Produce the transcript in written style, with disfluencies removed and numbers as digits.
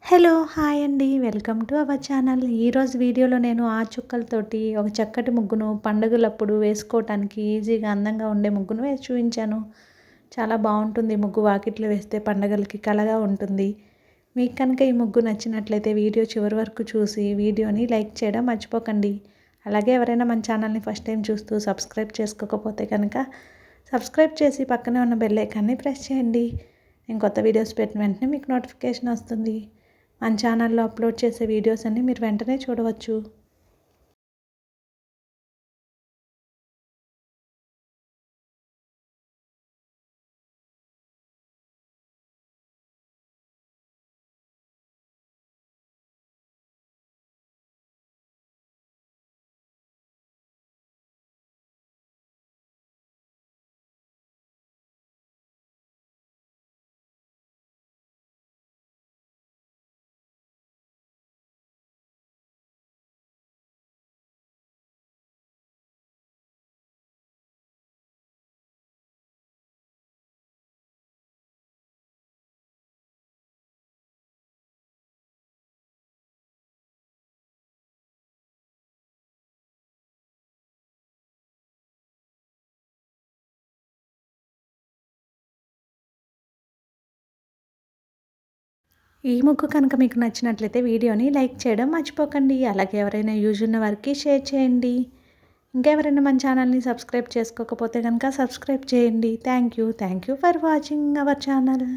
Hello! Hi అండి. Welcome to our channel. ఈరోజు వీడియోలో నేను చుక్కలతోటి ఒక చక్కటి ముగ్గును పండుగలప్పుడు వేసుకోవటానికి ఈజీగా అందంగా ఉండే ముగ్గును వేసి చూపించాను. చాలా బాగుంటుంది ముగ్గు వాకిట్లో వేస్తే పండుగలకి కళగా ఉంటుంది. మీకు కనుక ఈ ముగ్గు నచ్చినట్లయితే వీడియో చివరి వరకు చూసి వీడియోని లైక్ చేయడం మర్చిపోకండి. అలాగే ఎవరైనా మన ఛానల్ని ఫస్ట్ టైం చూస్తూ సబ్స్క్రైబ్ చేసుకోకపోతే కనుక సబ్స్క్రైబ్ చేసి పక్కనే ఉన్న బెల్ ఐకాన్ని ప్రెస్ చేయండి. నేను కొత్త వీడియోస్ పెట్టిన వెంటనే మీకు నోటిఫికేషన్ వస్తుంది. మన ఛానల్లో అప్లోడ్ చేసే వీడియోస్ అన్నీ మీరు వెంటనే చూడవచ్చు. ఈ ముగ్గు కనుక మీకు నచ్చినట్లయితే వీడియోని లైక్ చేయడం మర్చిపోకండి. అలాగే ఎవరైనా యూజ్ ఉన్న వారికి షేర్ చేయండి. ఇంకెవరైనా మన ఛానల్ని సబ్స్క్రైబ్ చేసుకోకపోతే కనుక సబ్స్క్రైబ్ చేయండి. Thank you for watching our channel.